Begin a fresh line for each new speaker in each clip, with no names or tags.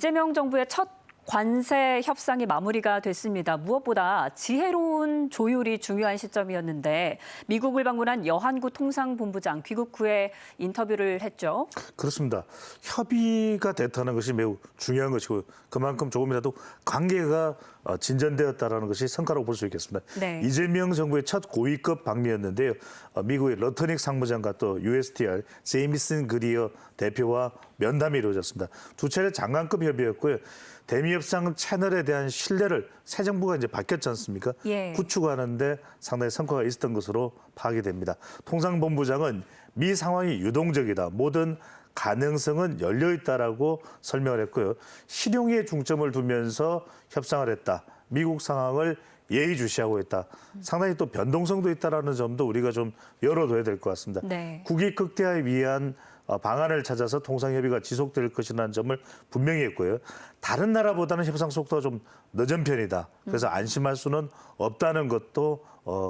이재명 정부의 첫 관세 협상이 마무리가 됐습니다. 무엇보다 지혜로운 조율이 중요한 시점이었는데 미국을 방문한 여한구 통상본부장 귀국 후에 인터뷰를 했죠.
그렇습니다. 협의가 됐다는 것이 매우 중요한 것이고 그만큼 조금이라도 관계가 진전되었다는 것이 성과라고 볼 수 있겠습니다.
네.
이재명 정부의 첫 고위급 방미였는데요. 미국의 러터닉 상무장과 또 USTR 제이미슨 그리어 대표와 면담이 이루어졌습니다. 두 차례 장관급 협의였고요. 대미 협상 채널에 대한 신뢰를 새 정부가 이제 바뀌었지 않습니까?
예.
구축하는데 상당히 성과가 있었던 것으로 파악이 됩니다. 통상본부장은 미 상황이 유동적이다. 모든 가능성은 열려 있다라고 설명을 했고요. 실용에 중점을 두면서 협상을 했다. 미국 상황을 예의주시하고 있다. 상당히 또 변동성도 있다라는 점도 우리가 좀 열어둬야 될 것 같습니다.
네.
국익 극대화에 위한 방안을 찾아서 통상협의가 지속될 것이라는 점을 분명히 했고요. 다른 나라보다는 협상 속도가 좀 늦은 편이다. 그래서 안심할 수는 없다는 것도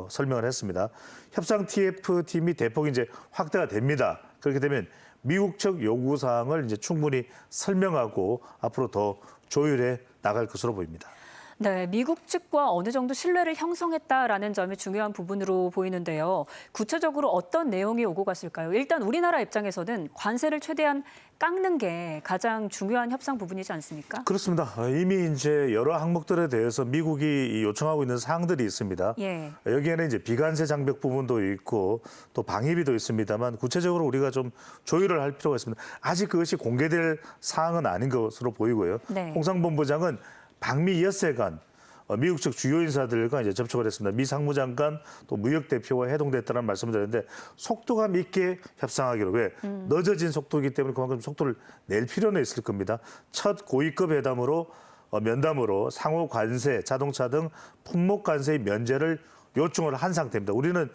설명을 했습니다. 협상 TF팀이 대폭 이제 확대가 됩니다. 그렇게 되면 미국 측 요구 사항을 이제 충분히 설명하고 앞으로 더 조율해 나갈 것으로 보입니다.
네, 미국 측과 어느 정도 신뢰를 형성했다라는 점이 중요한 부분으로 보이는데요. 구체적으로 어떤 내용이 오고 갔을까요? 일단 우리나라 입장에서는 관세를 최대한 깎는 게 가장 중요한 협상 부분이지 않습니까?
그렇습니다. 이미 이제 여러 항목들에 대해서 미국이 요청하고 있는 사항들이 있습니다.
예.
여기에는 이제 비관세 장벽 부분도 있고 또 방위비도 있습니다만 구체적으로 우리가 좀 조율을 할 필요가 있습니다. 아직 그것이 공개될 사항은 아닌 것으로 보이고요.
네.
통상본부장은 방미 엿새간 미국 측 주요 인사들과 이제 접촉을 했습니다. 미 상무장관 또 무역 대표와 회동됐다는 말씀을 드렸는데 속도감 있게 협상하기로 왜 늦어진 속도이기 때문에 그만큼 속도를 낼 필요는 있을 겁니다. 첫 고위급 회담으로 면담으로 상호 관세, 자동차 등 품목 관세의 면제를 요청을 한 상태입니다. 우리는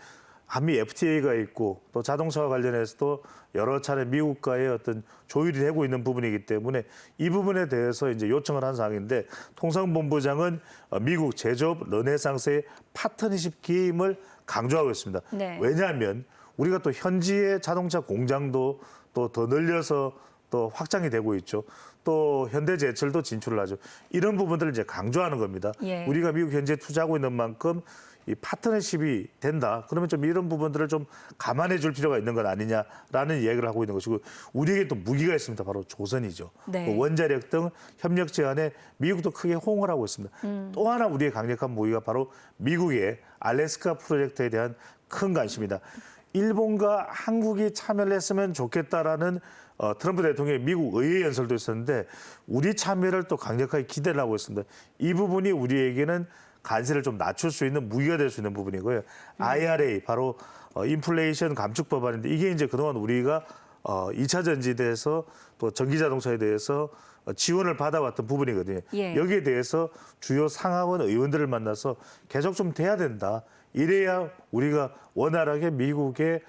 한미 FTA가 있고 또 자동차와 관련해서도 여러 차례 미국과의 어떤 조율이 되고 있는 부분이기 때문에 이 부분에 대해서 이제 요청을 한 사항인데 통상본부장은 미국 제조업 르네상스의 파트너십 기임을 강조하고 있습니다.
네.
왜냐하면 우리가 또 현지의 자동차 공장도 또 더 늘려서 또 확장이 되고 있죠. 또 현대제철도 진출을 하죠. 이런 부분들을 이제 강조하는 겁니다.
예.
우리가 미국 현지에 투자하고 있는 만큼 이 파트너십이 된다. 그러면 좀 이런 부분들을 좀 감안해 줄 필요가 있는 것 아니냐라는 이야기를 하고 있는 것이고 우리에게 또 무기가 있습니다. 바로 조선이죠.
네.
그 원자력 등 협력 제안에 미국도 크게 호응을 하고 있습니다. 또 하나 우리의 강력한 무기가 바로 미국의 알래스카 프로젝트에 대한 큰 관심이다. 일본과 한국이 참여를 했으면 좋겠다라는 트럼프 대통령의 미국 의회 연설도 있었는데 우리 참여를 또 강력하게 기대를 하고 있습니다. 이 부분이 우리에게는 관세를 좀 낮출 수 있는 무기가 될 수 있는 부분이고요. IRA 바로 인플레이션 감축 법안인데 이게 이제 그동안 우리가 2차 전지대에서 또 전기 자동차에 대해서 지원을 받아왔던 부분이거든요.
예.
여기에 대해서 주요 상하원 의원들을 만나서 계속 좀 돼야 된다. 이래야 우리가 원활하게 미국에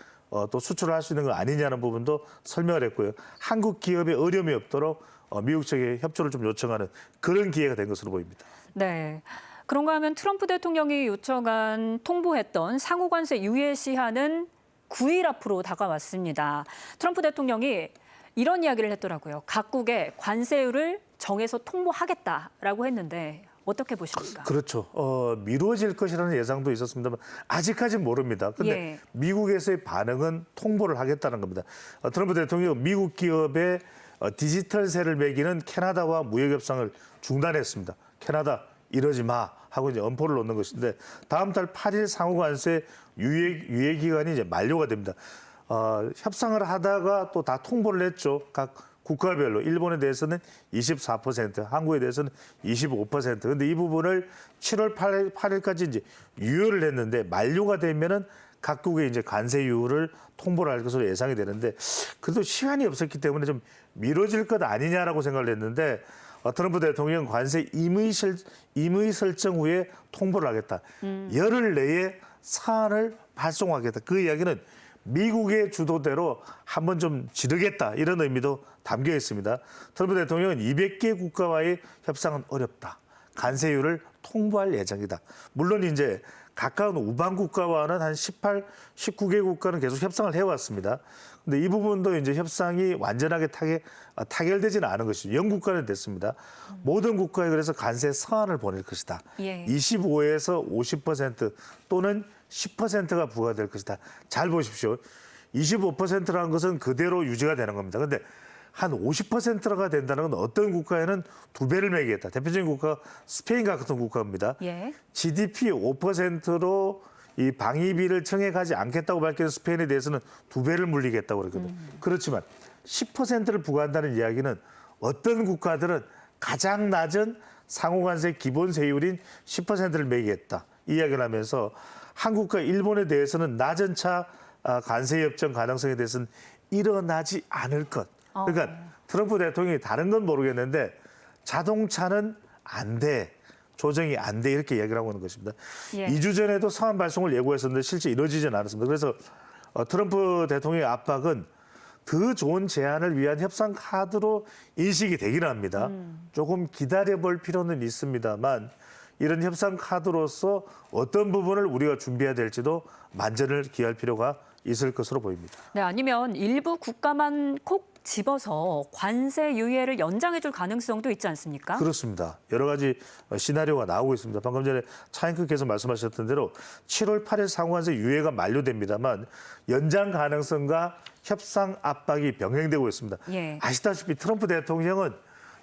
또 수출을 할 수 있는 거 아니냐는 부분도 설명을 했고요. 한국 기업에 어려움이 없도록 미국 측에 협조를 좀 요청하는 그런 기회가 된 것으로 보입니다.
네. 그런가 하면 트럼프 대통령이 요청한 통보했던 상호관세 유예 시한은 9일 앞으로 다가왔습니다. 트럼프 대통령이 이런 이야기를 했더라고요. 각국의 관세율을 정해서 통보하겠다라고 했는데 어떻게 보십니까?
그렇죠. 미뤄질 것이라는 예상도 있었습니다만 아직까지는 모릅니다. 그런데
예.
미국에서의 반응은 통보를 하겠다는 겁니다. 트럼프 대통령이 미국 기업에 디지털세를 매기는 캐나다와 무역협상을 중단했습니다. 캐나다 이러지 마 하고 이제 엄포를 놓는 것인데 다음 달 8일 상호관세 유예 기간이 이제 만료가 됩니다. 협상을 하다가 또 다 통보를 했죠. 각 국가별로 일본에 대해서는 24%, 한국에 대해서는 25%. 근데 이 부분을 7월 8일까지 이제 유효를 했는데 만료가 되면은 각국의 이제 관세율을 통보를 할 것으로 예상이 되는데 그래도 시간이 없었기 때문에 좀 미뤄질 것 아니냐라고 생각을 했는데 트럼프 대통령 관세 임의 설정 후에 통보를 하겠다. 열흘 내에 사안을 발송하겠다. 그 이야기는 미국의 주도대로 한번 좀 지르겠다. 이런 의미도 담겨 있습니다. 트럼프 대통령은 200개 국가와의 협상은 어렵다. 관세율을 통보할 예정이다. 물론 이제 가까운 우방 국가와는 한 18, 19개 국가는 계속 협상을 해왔습니다. 근데 이 부분도 이제 협상이 완전하게 타결되지는 않은 것이죠. 영국과는 됐습니다. 모든 국가에 그래서 관세 서한을 보낼 것이다.
예.
25에서 50% 또는 10%가 부과될 것이다. 잘 보십시오. 25%라는 것은 그대로 유지가 되는 겁니다. 그런데 한 50%가 된다는 건 어떤 국가에는 2배를 매기겠다. 대표적인 국가가 스페인 같은 국가입니다.
예.
GDP 5%로 이 방위비를 청해가지 않겠다고 밝힌 스페인에 대해서는 2배를 물리겠다고 그러거든요. 그렇지만 10%를 부과한다는 이야기는 어떤 국가들은 가장 낮은 상호관세 기본 세율인 10%를 매기겠다. 이 이야기를 하면서 한국과 일본에 대해서는 낮은 차 관세 협정 가능성에 대해서는 일어나지 않을 것. 그러니까 트럼프 대통령이 다른 건 모르겠는데 자동차는 안 돼. 조정이 안 돼. 이렇게 이야기를 하고 있는 것입니다.
예.
2주 전에도 서한 발송을 예고했었는데 실제 이루어지지는 않았습니다. 그래서 트럼프 대통령의 압박은 더 좋은 제안을 위한 협상 카드로 인식이 되기는 합니다. 조금 기다려볼 필요는 있습니다만 이런 협상 카드로서 어떤 부분을 우리가 준비해야 될지도 만전을 기할 필요가 있을 것으로 보입니다.
네, 아니면 일부 국가만 콕 집어서 관세 유예를 연장해줄 가능성도 있지 않습니까?
그렇습니다. 여러 가지 시나리오가 나오고 있습니다. 방금 전에 차인크께서 말씀하셨던 대로 7월 8일 상호관세 유예가 만료됩니다만 연장 가능성과 협상 압박이 병행되고 있습니다.
예.
아시다시피 트럼프 대통령은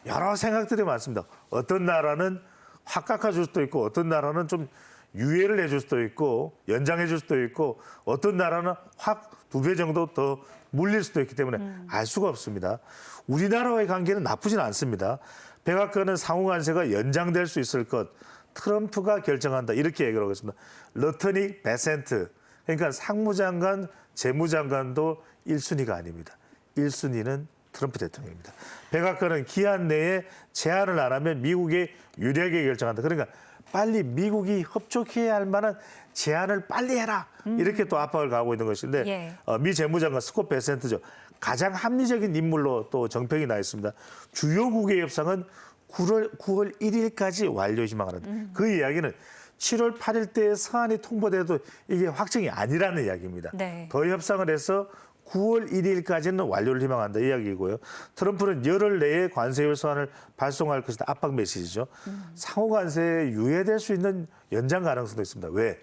여러 생각들이 많습니다. 어떤 나라는 확 깎아줄 수도 있고 어떤 나라는 좀 유예를 해줄 수도 있고 연장해줄 수도 있고 어떤 나라는 확 2배 정도 더 물릴 수도 있기 때문에 알 수가 없습니다. 우리나라와의 관계는 나쁘진 않습니다. 백악관은 상호관세가 연장될 수 있을 것 트럼프가 결정한다 이렇게 얘기를 하고 있습니다. 러터닉 베센트 그러니까 상무장관, 재무장관도 1순위가 아닙니다. 1순위는 트럼프 대통령입니다. 백악관은 기한 내에 제안을 안 하면 미국에 유리하게 결정한다. 그러니까 빨리 미국이 협조해야 할 만한 제안을 빨리 해라. 이렇게 또 압박을 가하고 있는 것인데
예.
미 재무장관 스콧 베센트죠. 가장 합리적인 인물로 또 정평이 나 있습니다. 주요국의 협상은 9월 1일까지 완료 희망하는다. 그 이야기는 7월 8일 때 서한이 통보돼도 이게 확정이 아니라는 이야기입니다.
네.
더 협상을 해서 9월 1일까지는 완료를 희망한다 이야기고요. 트럼프는 열흘 내에 관세율 서한을 발송할 것이다. 압박 메시지죠. 상호 관세에 유예될 수 있는 연장 가능성도 있습니다. 왜?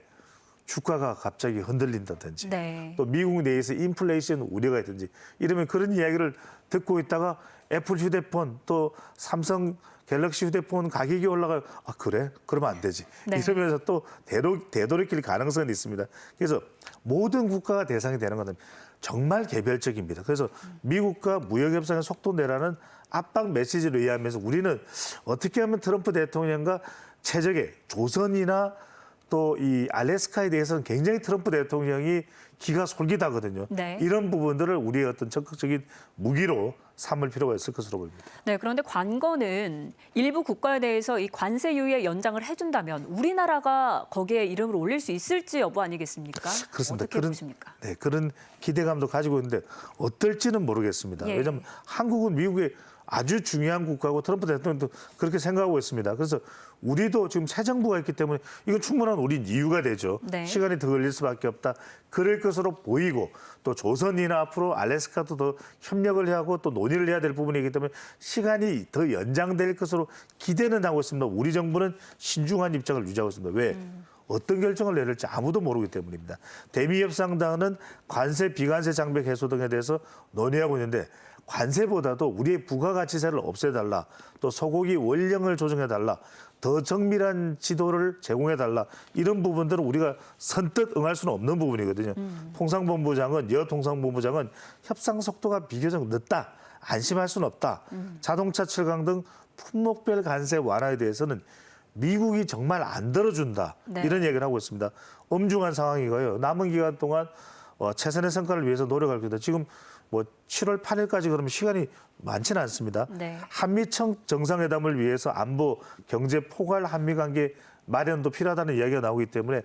주가가 갑자기 흔들린다든지
네.
또 미국 내에서 인플레이션 우려가 있든지 이러면 그런 이야기를 듣고 있다가 애플 휴대폰 또 삼성 갤럭시 휴대폰 가격이 올라가요. 아 그래? 그러면 안 되지.
네.
이러면서 또 되돌이킬 가능성이 있습니다. 그래서 모든 국가가 대상이 되는 것은 정말 개별적입니다. 그래서 미국과 무역협상의 속도 내라는 압박 메시지를 의하면서 우리는 어떻게 하면 트럼프 대통령과 최적의 조선이나 또 이 알래스카에 대해서는 굉장히 트럼프 대통령이 기가 솔깃하거든요.
네.
이런 부분들을 우리의 어떤 적극적인 무기로 삼을 필요가 있을 것으로 보입니다.
네, 그런데 관건은 일부 국가에 대해서 이 관세 유예 연장을 해준다면 우리나라가 거기에 이름을 올릴 수 있을지 여부 아니겠습니까?
그렇습니다.
어떻게 보십니까?
네, 그런 기대감도 가지고 있는데 어떨지는 모르겠습니다.
예.
왜냐하면 한국은 미국의 아주 중요한 국가고 트럼프 대통령도 그렇게 생각하고 있습니다. 그래서 우리도 지금 새 정부가 있기 때문에 이건 충분한 우린 이유가 되죠.
네.
시간이 더 걸릴 수밖에 없다. 그럴 것으로 보이고 또 조선이나 앞으로 알래스카도 더 협력을 하고 또 논의를 해야 될 부분이기 때문에 시간이 더 연장될 것으로 기대는 하고 있습니다. 우리 정부는 신중한 입장을 유지하고 있습니다. 왜? 어떤 결정을 내릴지 아무도 모르기 때문입니다. 대미협상단은 관세, 비관세 장벽 해소 등에 대해서 논의하고 있는데 관세보다도 우리의 부가가치세를 없애달라, 또 소고기 원령을 조정해달라, 더 정밀한 지도를 제공해달라 이런 부분들은 우리가 선뜻 응할 수는 없는 부분이거든요. 통상본부장은 통상본부장은 협상 속도가 비교적 늦다, 안심할 수는 없다. 자동차 7강 등 품목별 관세 완화에 대해서는 미국이 정말 안 들어준다.
네.
이런 얘기를 하고 있습니다. 엄중한 상황이고요. 남은 기간 동안 최선의 성과를 위해서 노력할 겁니다. 지금 7월 8일까지 그러면 시간이 많지는 않습니다.
네.
한미 정상회담을 위해서 안보, 경제, 포괄 한미 관계 마련도 필요하다는 이야기가 나오기 때문에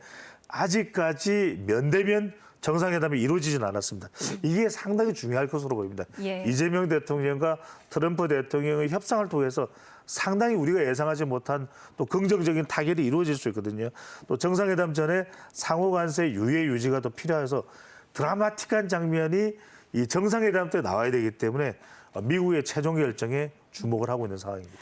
아직까지 면대면 정상회담이 이루어지지는 않았습니다. 이게 상당히 중요할 것으로 보입니다.
예.
이재명 대통령과 트럼프 대통령의 협상을 통해서 상당히 우리가 예상하지 못한 또 긍정적인 타결이 이루어질 수 있거든요. 또 정상회담 전에 상호 관세 유예 유지가 더 필요해서 드라마틱한 장면이 이 정상회담 때 나와야 되기 때문에 미국의 최종 결정에 주목을 하고 있는 상황입니다.